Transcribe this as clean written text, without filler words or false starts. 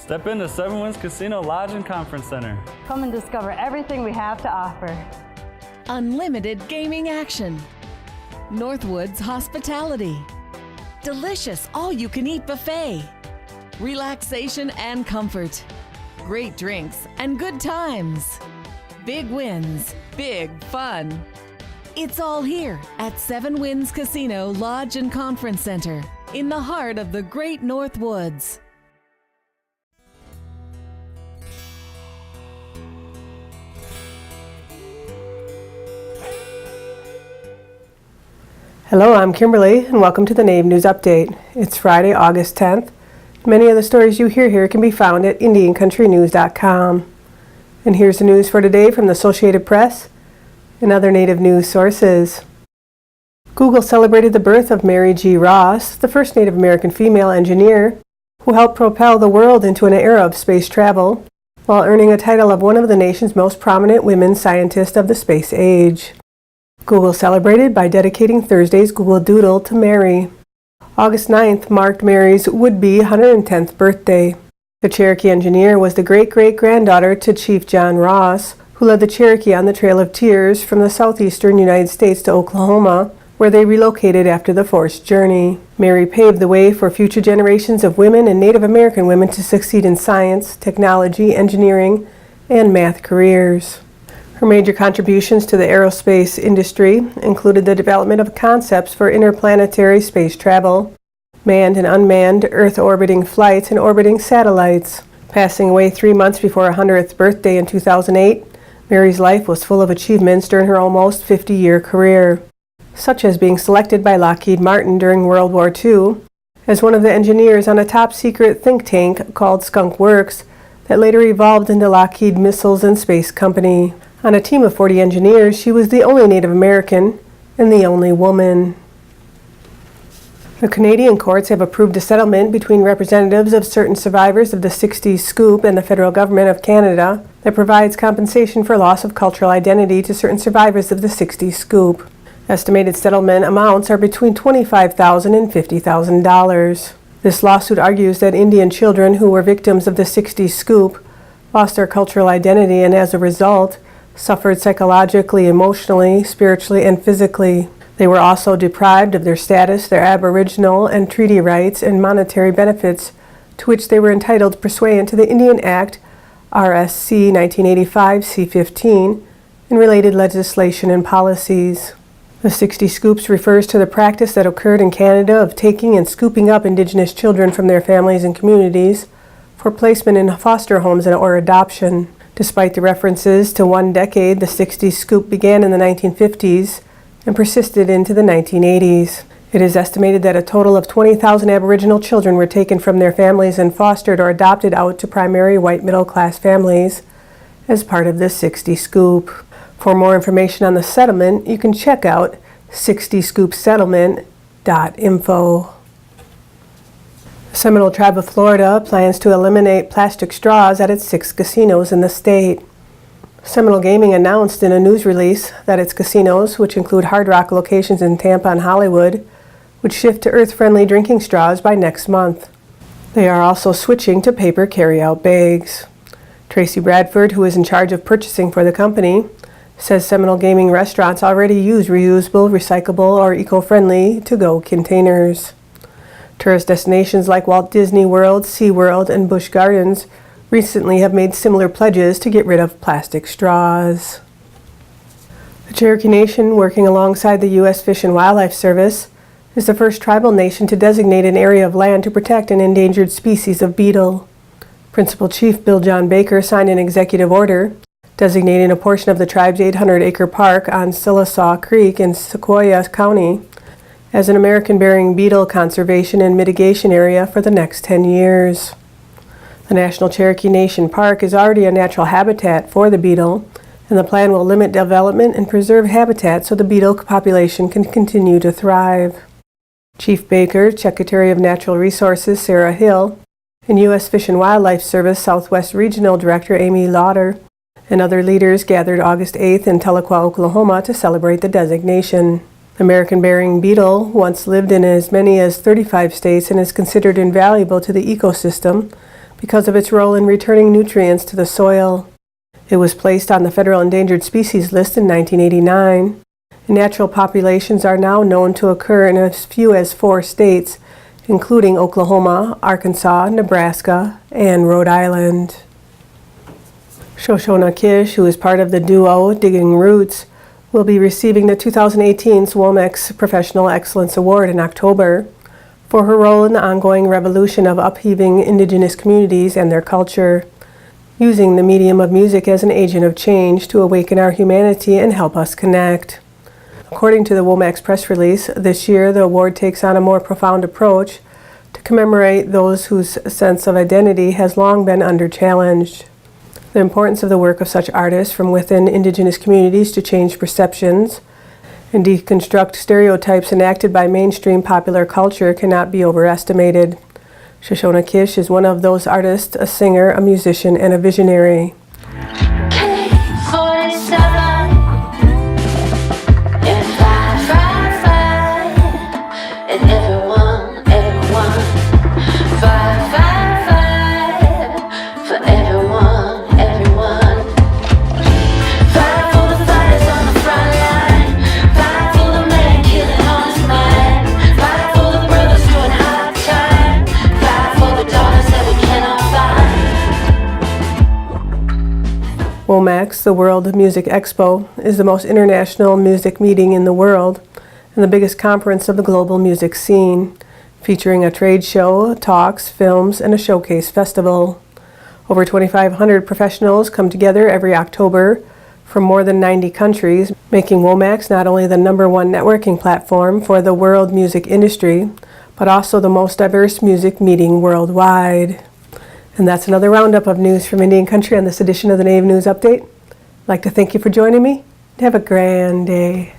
Step into Seven Winds Casino Lodge and Conference Center. Come and discover everything we have to offer. Unlimited gaming action. Northwoods hospitality. Delicious all-you-can-eat buffet. Relaxation and comfort. Great drinks and good times. Big wins, big fun. It's all here at Seven Winds Casino Lodge and Conference Center in the heart of the Great Northwoods. Hello, I'm Kimberlie, and welcome to the NAVE News Update. It's Friday, August 10th. Many of the stories you hear here can be found at IndianCountryNews.com. And here's the news for today from the Associated Press and other Native news sources. Google celebrated the birth of Mary G. Ross, the first Native American female engineer who helped propel the world into an era of space travel, while earning a title of one of the nation's most prominent women scientists of the space age. Google celebrated by dedicating Thursday's Google Doodle to Mary. August 9th marked Mary's would-be 110th birthday. The Cherokee engineer was the great-great-granddaughter to Chief John Ross, who led the Cherokee on the Trail of Tears from the southeastern United States to Oklahoma, where they relocated after the forced journey. Mary paved the way for future generations of women and Native American women to succeed in science, technology, engineering, and math careers. Her major contributions to the aerospace industry included the development of concepts for interplanetary space travel, manned and unmanned Earth-orbiting flights, and orbiting satellites. Passing away 3 months before her 100th birthday in 2008, Mary's life was full of achievements during her almost 50-year career, such as being selected by Lockheed Martin during World War II as one of the engineers on a top-secret think tank called Skunk Works that later evolved into Lockheed Missiles and Space Company. On a team of 40 engineers, she was the only Native American and the only woman. The Canadian courts have approved a settlement between representatives of certain survivors of the Sixties Scoop and the federal government of Canada that provides compensation for loss of cultural identity to certain survivors of the Sixties Scoop. Estimated settlement amounts are between $25,000 and $50,000. This lawsuit argues that Indian children who were victims of the Sixties Scoop lost their cultural identity and, as a result, suffered psychologically, emotionally, spiritually, and physically. They were also deprived of their status, their Aboriginal and treaty rights, and monetary benefits to which they were entitled pursuant to the Indian Act RSC 1985 C-15 and related legislation and policies. The 60 Scoops refers to the practice that occurred in Canada of taking and scooping up Indigenous children from their families and communities for placement in foster homes or adoption. Despite the references to one decade, the 60s Scoop began in the 1950s and persisted into the 1980s. It is estimated that a total of 20,000 Aboriginal children were taken from their families and fostered or adopted out to primary white middle-class families as part of the 60s Scoop. For more information on the settlement, you can check out 60scoopsettlement.info. The Seminole Tribe of Florida plans to eliminate plastic straws at its 6 casinos in the state. Seminole Gaming announced in a news release that its casinos, which include Hard Rock locations in Tampa and Hollywood, would shift to earth-friendly drinking straws by next month. They are also switching to paper carry-out bags. Tracy Bradford, who is in charge of purchasing for the company, says Seminole Gaming restaurants already use reusable, recyclable, or eco-friendly to-go containers. Tourist destinations like Walt Disney World, SeaWorld, and Busch Gardens recently have made similar pledges to get rid of plastic straws. The Cherokee Nation, working alongside the U.S. Fish and Wildlife Service, is the first tribal nation to designate an area of land to protect an endangered species of beetle. Principal Chief Bill John Baker signed an executive order designating a portion of the tribe's 800-acre park on Silasaw Creek in Sequoyah County as an American-bearing beetle conservation and mitigation area for the next 10 years. The National Cherokee Nation Park is already a natural habitat for the beetle, and the plan will limit development and preserve habitat so the beetle population can continue to thrive. Chief Baker, Secretary of Natural Resources Sarah Hill, and U.S. Fish and Wildlife Service Southwest Regional Director Amy Lauder, and other leaders gathered August 8th in Tahlequah, Oklahoma to celebrate the designation. The American-bearing beetle once lived in as many as 35 states and is considered invaluable to the ecosystem, because of its role in returning nutrients to the soil. It was placed on the federal endangered species list in 1989. Natural populations are now known to occur in as few as 4 states, including Oklahoma, Arkansas, Nebraska, and Rhode Island. ShoShona Kish, who is part of the duo Digging Roots, will be receiving the 2018 Womex Professional Excellence Award in October for her role in the ongoing revolution of upheaving indigenous communities and their culture, using the medium of music as an agent of change to awaken our humanity and help us connect. According to the Womex press release, this year the award takes on a more profound approach to commemorate those whose sense of identity has long been under-challenged. The importance of the work of such artists from within indigenous communities to change perceptions and deconstruct stereotypes enacted by mainstream popular culture cannot be overestimated. ShoShona Kish is one of those artists, a singer, a musician, and a visionary. Womex, the World Music Expo, is the most international music meeting in the world and the biggest conference of the global music scene, featuring a trade show, talks, films, and a showcase festival. Over 2,500 professionals come together every October from more than 90 countries, making Womex not only the #1 networking platform for the world music industry, but also the most diverse music meeting worldwide. And that's another roundup of news from Indian Country on this edition of the Native News Update. I'd like to thank you for joining me. Have a grand day.